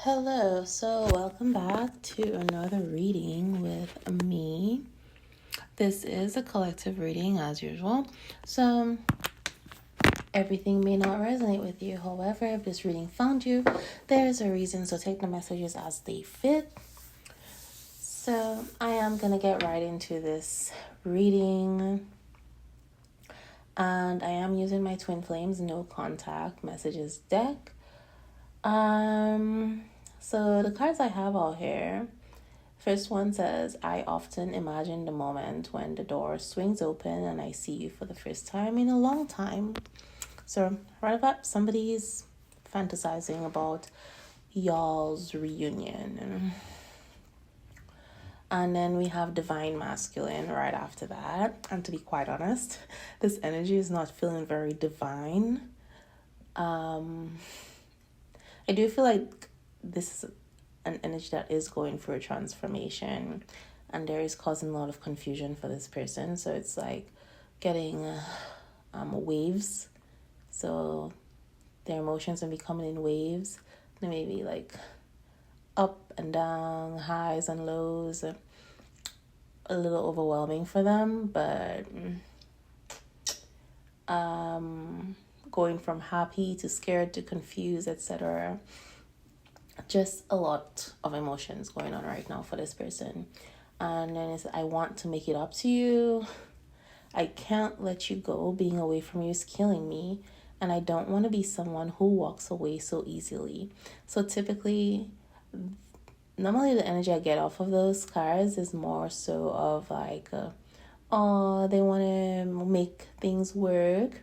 Hello, so welcome back to another reading with me. This is a collective reading as usual, so everything may not resonate with you. However, if this reading found you, there's a reason, so take the messages as they fit. So I am going to get right into this reading, and I am using my Twin Flames No Contact Messages deck. So the cards I have out here, first one says, I often imagine the moment when the door swings open and I see you for the first time in a long time. So right about somebody's fantasizing about y'all's reunion. And then we have Divine Masculine right after that. And to be quite honest, this energy is not feeling very divine. I do feel like this is an energy that is going through a transformation, and there is causing a lot of confusion for this person. So it's like getting waves. So their emotions will be coming in waves. They may be like up and down, highs and lows. A little overwhelming for them, but going from happy to scared to confused, etc. Just a lot of emotions going on right now for this person. And then it's, I want to make it up to you. I can't let you go. Being away from you is killing me. And I don't want to be someone who walks away so easily. So typically, normally the energy I get off of those cards is more so of like, they want to make things work.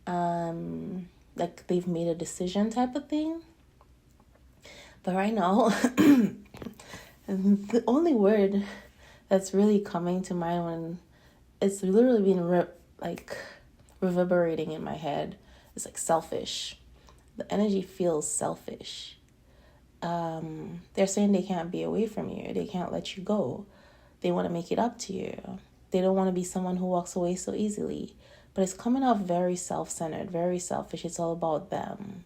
Like they've made a decision type of thing. But right now, the only word that's really coming to mind when it's literally been reverberating in my head is like selfish. The energy feels selfish. They're saying they can't be away from you. They can't let you go. They want to make it up to you. They don't want to be someone who walks away so easily. But it's coming off very self-centered, very selfish. It's all about them.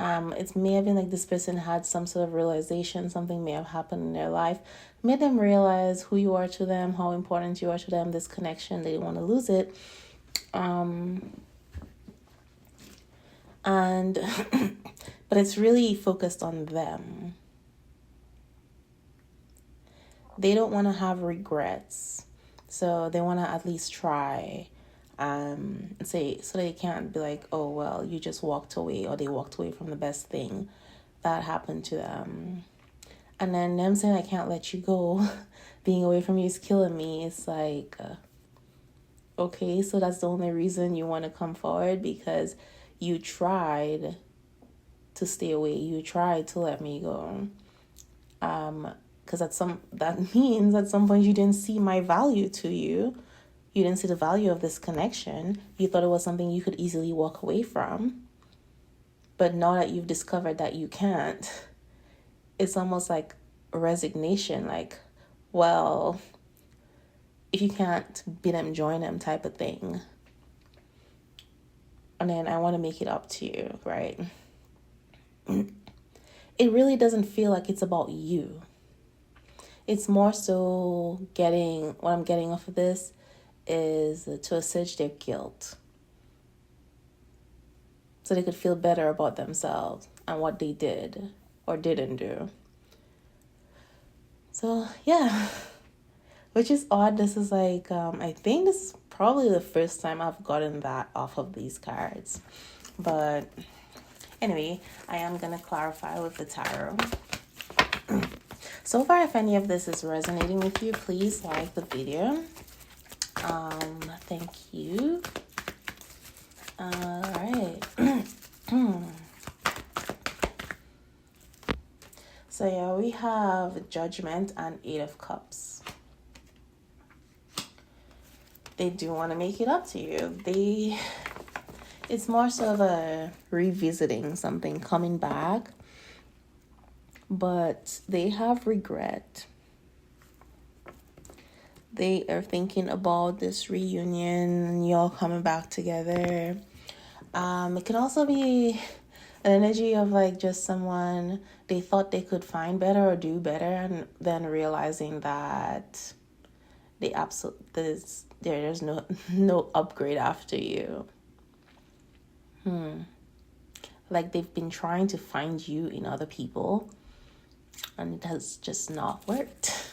It may have been like this person had some sort of realization, something may have happened in their life, made them realize who you are to them, how important you are to them, this connection, they didn't want to lose it. But it's really focused on them. They don't want to have regrets. So they want to at least try. Say, so they can't be like, oh, well, you just walked away, or they walked away from the best thing that happened to them. And then them saying, I can't let you go, being away from you is killing me. It's like, okay, so that's the only reason you want to come forward, because you tried to stay away. You tried to let me go. Because that means at some point you didn't see my value to you. You didn't see the value of this connection. You thought it was something you could easily walk away from. But now that you've discovered that you can't, it's almost like a resignation. Like, well, if you can't be them, join them type of thing. And then I want to make it up to you, right? It really doesn't feel like it's about you. It's more so what I'm getting off of this is to assuage their guilt, so they could feel better about themselves and what they did or didn't do. So yeah, which is odd. This is like, I think this is probably the first time I've gotten that off of these cards. But anyway, I am going to clarify with the tarot. So far, if any of this is resonating with you, please like the video. Thank you. All right. So yeah, we have Judgment and Eight of Cups. They do want to make it up to you. It's more so of a revisiting something, coming back, but they have regret. They are thinking about this reunion, y'all coming back together. It can also be An energy of like just someone they thought they could find better or do better, and then realizing that they there's no upgrade after you. Like they've been trying to find you in other people, and it has just not worked.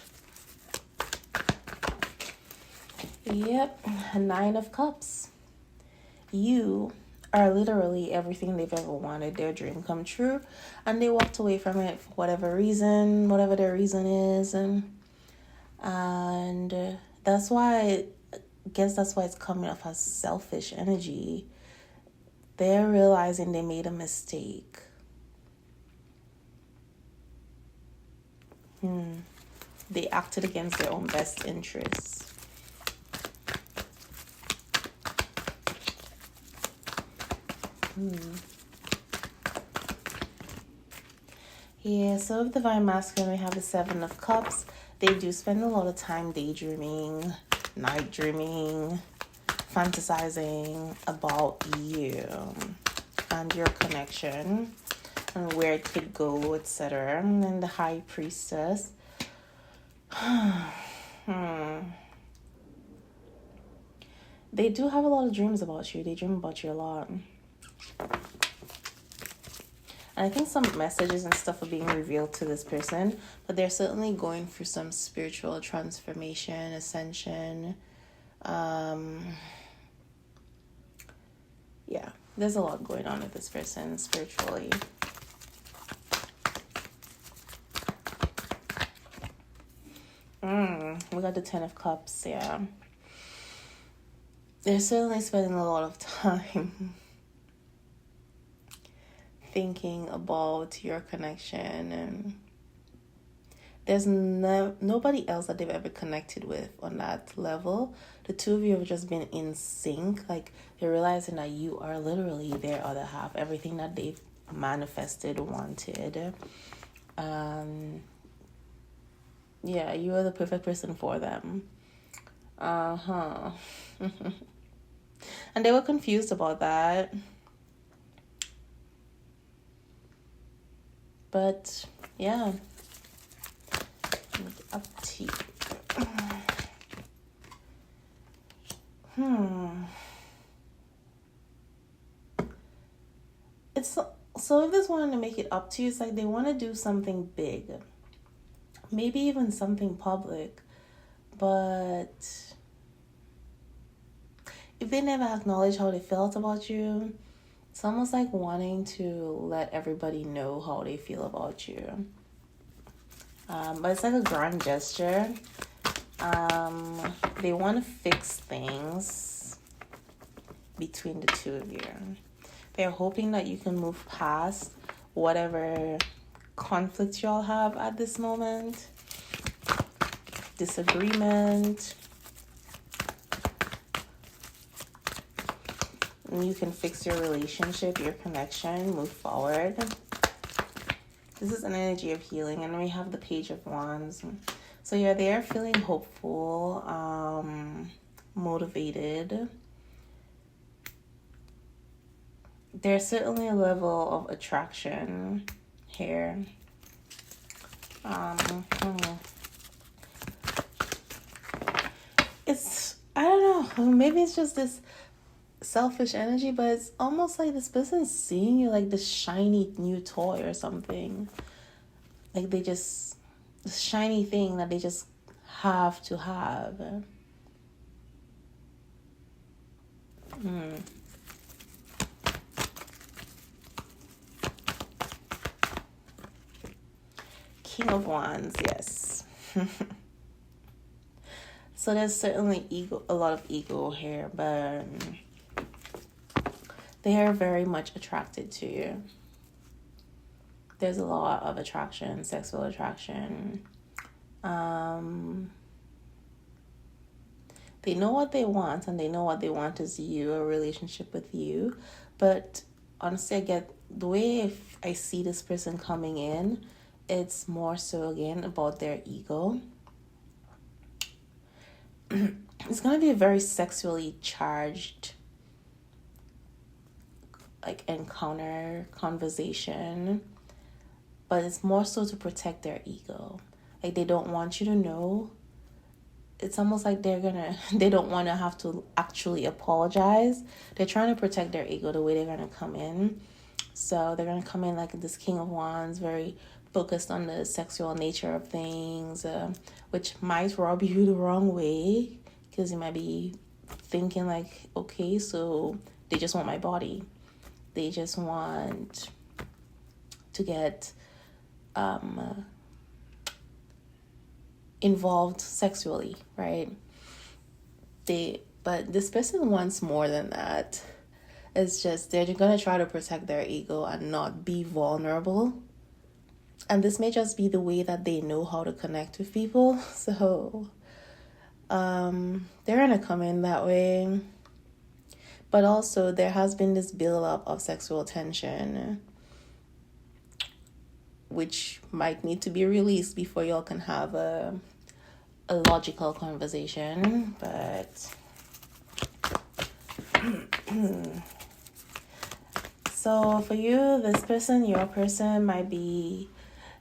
Yep, 9 of Cups. You are literally everything they've ever wanted, their dream come true, and they walked away from it for whatever reason, whatever their reason is, and that's why I guess that's why it's coming off as selfish energy. They're realizing they made a mistake. They acted against their own best interests. Yeah, so with Divine Masculine, we have the 7 of Cups. They do spend a lot of time daydreaming, night dreaming, fantasizing about you and your connection and where it could go, etc. And then the High Priestess. They do have a lot of dreams about you. They dream about you a lot. And I think some messages and stuff are being revealed to this person, but they're certainly going through some spiritual transformation, ascension. Yeah, there's a lot going on with this person spiritually. We got the 10 of Cups, yeah. They're certainly spending a lot of time thinking about your connection, and there's nobody else that they've ever connected with on that level. The two of you have just been in sync. Like, they're realizing that you are literally their other half, everything that they've manifested, wanted. Yeah, you are the perfect person for them. And they were confused about that. But yeah, up to you. It's so if this wanted to make it up to you, it's like they want to do something big, maybe even something public, but if they never acknowledge how they felt about you, it's almost like wanting to let everybody know how they feel about you. But it's like a grand gesture. They want to fix things between the two of you. They're hoping that you can move past whatever conflict y'all have at this moment. Disagreement. You can fix your relationship, your connection, move forward. This is an energy of healing, and we have the Page of Wands. So yeah, they are feeling hopeful, motivated. There's certainly a level of attraction here. It's, I don't know, maybe it's just this selfish energy, but it's almost like this person's seeing you like this shiny new toy or something. Like they just, this shiny thing that they just have to have. King of Wands, yes. So there's certainly a lot of ego here, but they are very much attracted to you. There's a lot of attraction, sexual attraction. They know what they want, and they know what they want is you, a relationship with you. But honestly, I get the way I see this person coming in, it's more so again about their ego. It's going to be a very sexually charged like encounter conversation, but it's more so to protect their ego. Like they don't want you to know. It's almost like they don't want to have to actually apologize. They're trying to protect their ego the way they're going to come in. So they're going to come in like this King of Wands, very focused on the sexual nature of things, which might rub you the wrong way, because you might be thinking like, okay, so they just want my body. They just want to get involved sexually, right? But this person wants more than that. It's just they're going to try to protect their ego and not be vulnerable. And this may just be the way that they know how to connect with people. So they're going to come in that way. But also there has been this build-up of sexual tension, which might need to be released before y'all can have a logical conversation. But so for you, this person, your person, might be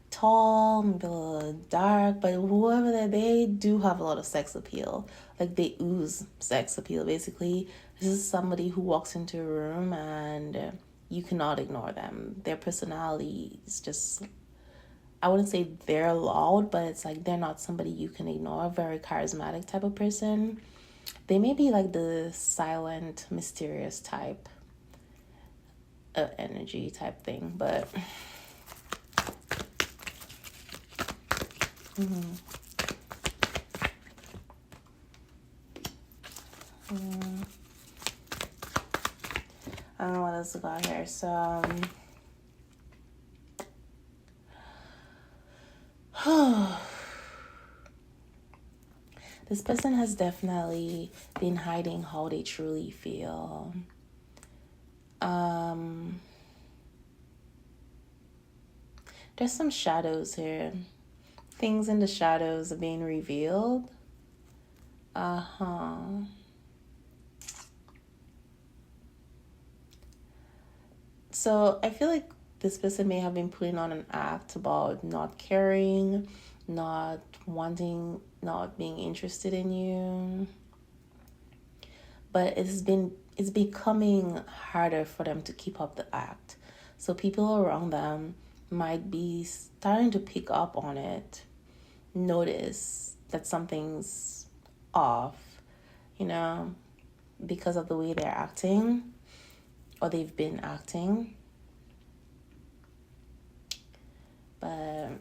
tall, maybe a little dark, but whoever they do have a lot of sex appeal. Like they ooze sex appeal, basically. This is somebody who walks into a room and you cannot ignore them. Their personality is just, I wouldn't say they're loud, but it's like they're not somebody you can ignore. Very charismatic type of person. They may be like the silent, mysterious type energy type thing, but I don't know what else to got here. So this person has definitely been hiding how they truly feel. There's some shadows here. Things in the shadows are being revealed. So I feel like this person may have been putting on an act about not caring, not wanting, not being interested in you. But it's becoming harder for them to keep up the act. So people around them might be starting to pick up on it, notice that something's off, because of the way they're acting or they've been acting. But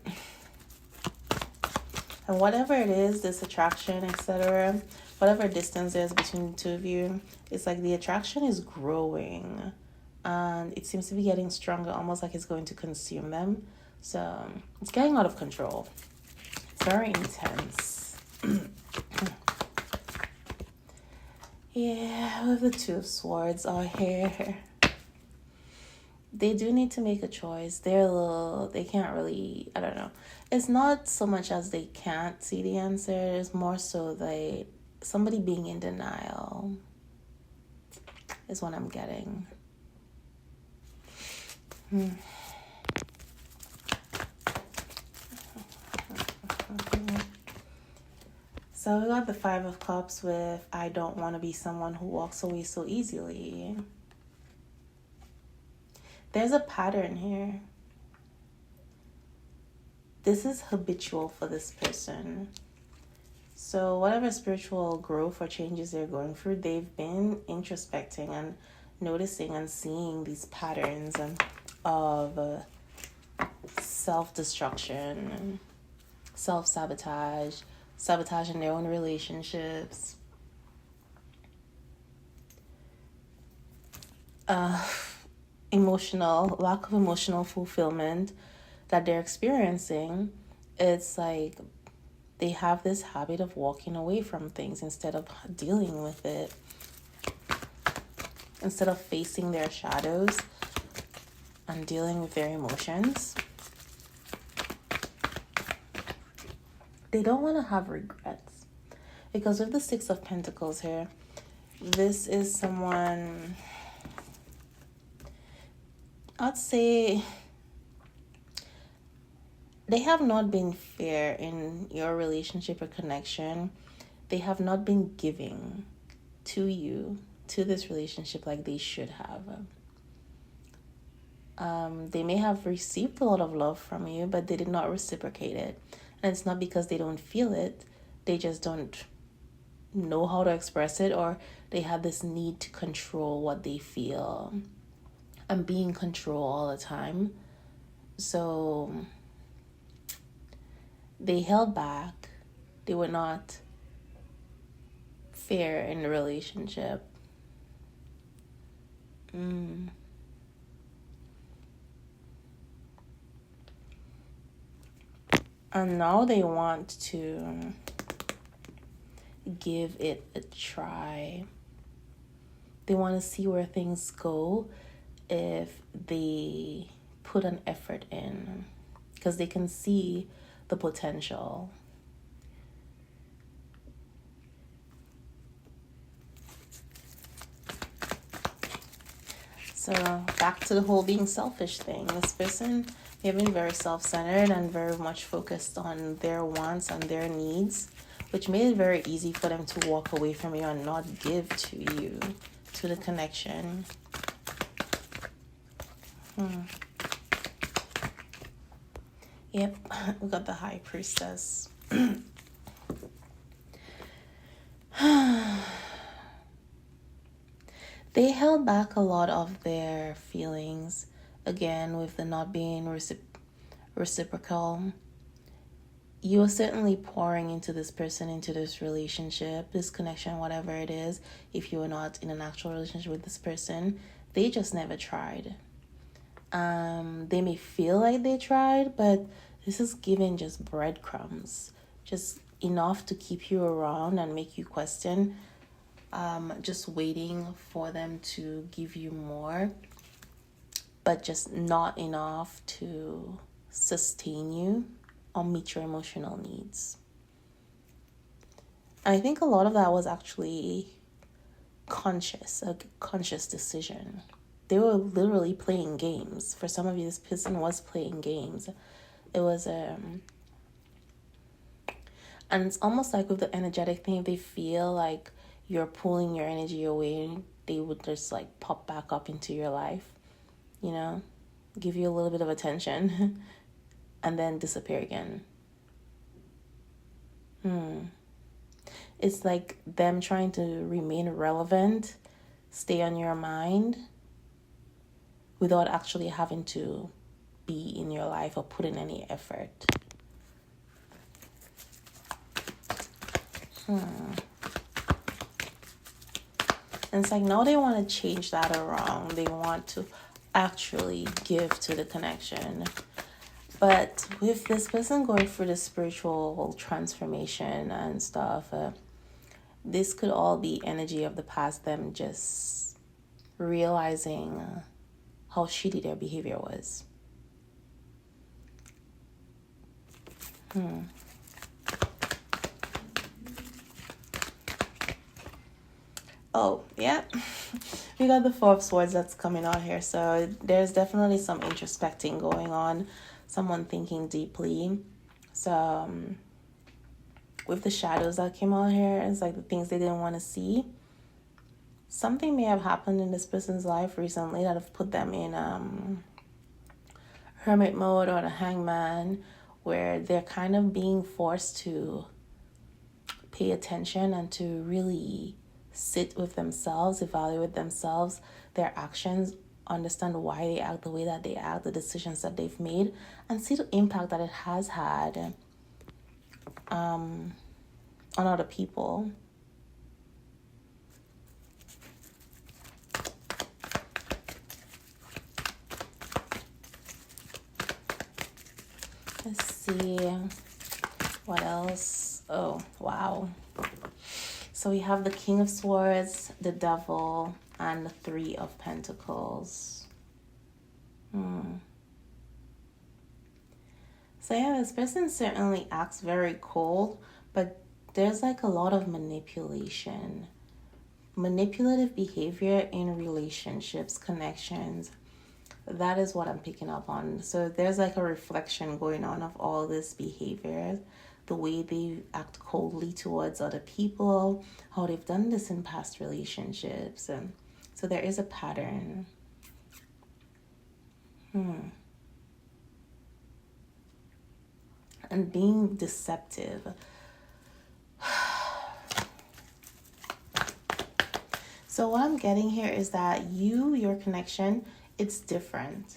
and whatever it is, this attraction, etc., whatever distance there is between the two of you, it's like the attraction is growing and it seems to be getting stronger, almost like it's going to consume them. So it's getting out of control. It's very intense. Yeah, with the Two of Swords are here. They do need to make a choice. They can't really, I don't know. It's not so much as they can't see the answer. It's more so somebody being in denial is what I'm getting. So we got the Five of Cups with, I don't want to be someone who walks away so easily. There's a pattern here. This is habitual for this person. So whatever spiritual growth or changes they're going through, they've been introspecting and noticing and seeing these patterns of self-destruction, self-sabotage, sabotage in their own relationships. Lack of emotional fulfillment that they're experiencing. It's like they have this habit of walking away from things instead of dealing with it, instead of facing their shadows and dealing with their emotions. They don't want to have regrets, because with the Six of Pentacles here, this is someone I'd say they have not been fair in your relationship or connection. They have not been giving to you, to this relationship, like they should have. They may have received a lot of love from you, but they did not reciprocate it. And it's not because they don't feel it, they just don't know how to express it, or they have this need to control what they feel and be in control all the time. So they held back. They were not fair in the relationship. And now they want to give it a try. They want to see where things go if they put an effort in, because they can see the potential. So back to the whole being selfish thing. This person, they've been very self-centered and very much focused on their wants and their needs, which made it very easy for them to walk away from you and not give to you, to the connection. Yep, we got the High Priestess. They held back a lot of their feelings, again, with the not being reciprocal. You are certainly pouring into this person, into this relationship, this connection, whatever it is. If you are not in an actual relationship with this person, they just never tried. They may feel like they tried, but this is giving just breadcrumbs, just enough to keep you around and make you question. Just waiting for them to give you more, but just not enough to sustain you or meet your emotional needs. I think a lot of that was actually a conscious decision. They were literally playing games. For some of you, this person was playing games. It was and it's almost like with the energetic thing, if they feel like you're pulling your energy away, they would just like pop back up into your life, give you a little bit of attention and then disappear again. It's like them trying to remain relevant, stay on your mind without actually having to be in your life or put in any effort. And it's like now they want to change that around. They want to actually give to the connection. But with this person going through the spiritual transformation and stuff, this could all be energy of the past, them just realizing how shitty their behavior was. Oh, yeah. We got the Four of Swords that's coming out here. So there's definitely some introspecting going on. Someone thinking deeply. So with the shadows that came out here, it's like the things they didn't want to see. Something may have happened in this person's life recently that have put them in hermit mode or the hangman, where they're kind of being forced to pay attention and to really sit with themselves, evaluate themselves, their actions, understand why they act the way that they act, the decisions that they've made, and see the impact that it has had on other people. Let's see what else. Oh, wow. So we have the King of Swords, the Devil, and the Three of Pentacles. So yeah, this person certainly acts very cold, but there's like a lot of manipulation. Manipulative behavior in relationships, connections. That is what I'm picking up on. So there's like a reflection going on of all this behavior, the way they act coldly towards other people, how they've done this in past relationships. And so there is a pattern. And being deceptive. So what I'm getting here is that your connection, it's different.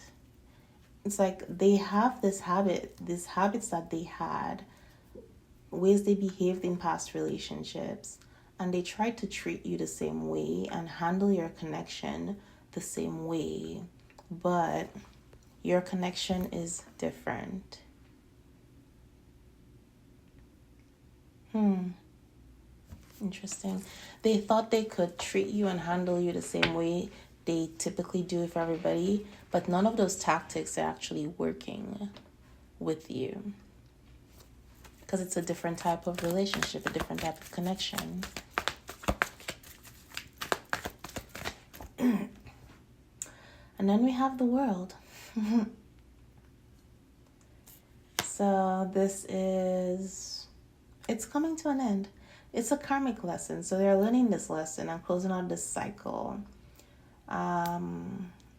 It's like they have these habits that they had, ways they behaved in past relationships, and they tried to treat you the same way and handle your connection the same way, but your connection is different. Interesting. They thought they could treat you and handle you the same way they typically do for everybody, but none of those tactics are actually working with you because it's a different type of relationship, a different type of connection. And then we have the world. So it's coming to an end. It's a karmic lesson. So they're learning this lesson and closing out this cycle,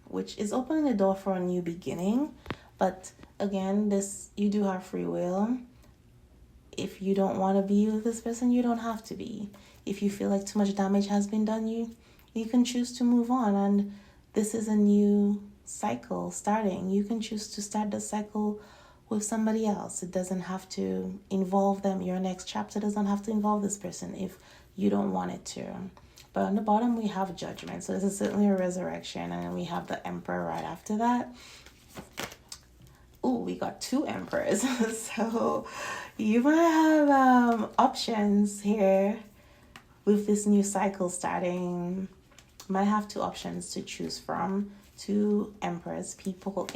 which is opening the door for a new beginning. But again, you do have free will. If you don't want to be with this person, you don't have to be. If you feel like too much damage has been done, you can choose to move on. And this is a new cycle starting. You can choose to start the cycle with somebody else. It doesn't have to involve them. Your next chapter doesn't have to involve this person if you don't want it to. But on the bottom, we have judgment. So this is certainly a resurrection. And then we have the emperor right after that. Oh, we got 2 emperors. So you might have options here with this new cycle starting. You might have 2 options to choose from. 2 emperors, people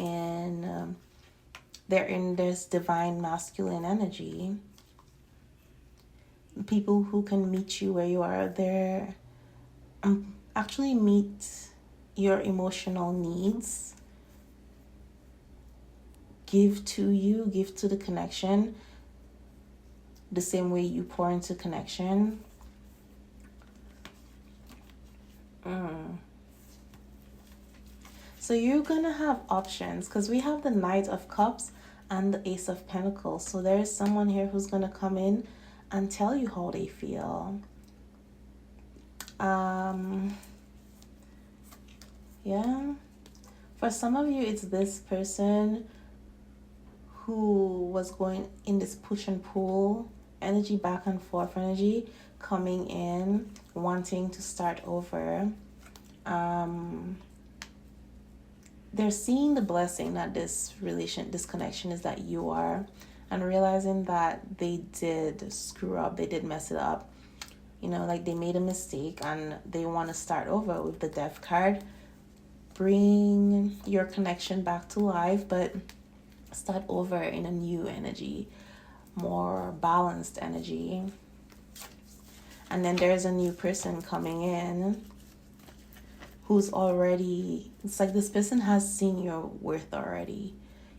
they're in this divine masculine energy. People who can meet you where you are. They're actually meet your emotional needs. Give to the connection the same way you pour into connection. So you're going to have options because we have the Knight of Cups and the Ace of Pentacles. So there is someone here who's going to come in and tell you how they feel. Yeah. For some of you, it's this person who was going in this push and pull energy, back and forth energy, coming in, wanting to start over. They're seeing the blessing that this connection is that you are, and realizing that they did screw up, they did mess it up. Like they made a mistake and they want to start over with the Death card. Bring your connection back to life, but start over in a new energy, more balanced energy. And then there's a new person coming in who's already, it's like this person has seen your worth already.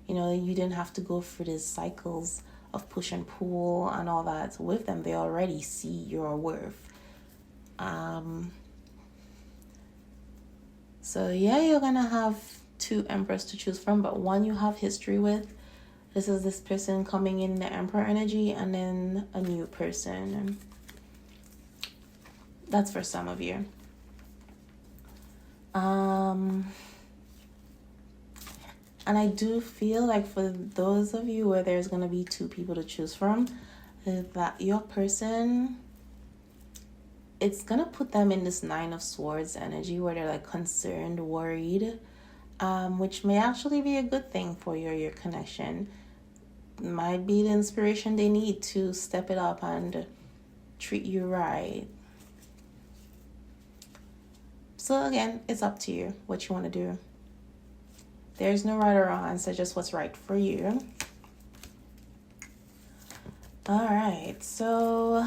You didn't have to go through these cycles of push and pull and all that with them. They already see your worth. So yeah, you're gonna have 2 emperors to choose from, but one you have history with. This is this person coming in the emperor energy, and then a new person. That's for some of you. And I do feel like for those of you where there's going to be 2 people to choose from, that your person, it's going to put them in this 9 of Swords energy where they're like concerned, worried, which may actually be a good thing for your connection. Might be the inspiration they need to step it up and treat you right. So again, it's up to you what you want to do. There's no right or wrong answer, just what's right for you. All right, so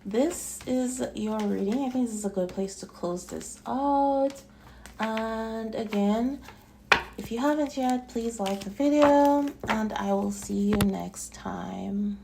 this is your reading. I think this is a good place to close this out. And again, if you haven't yet, please like the video, and I will see you next time.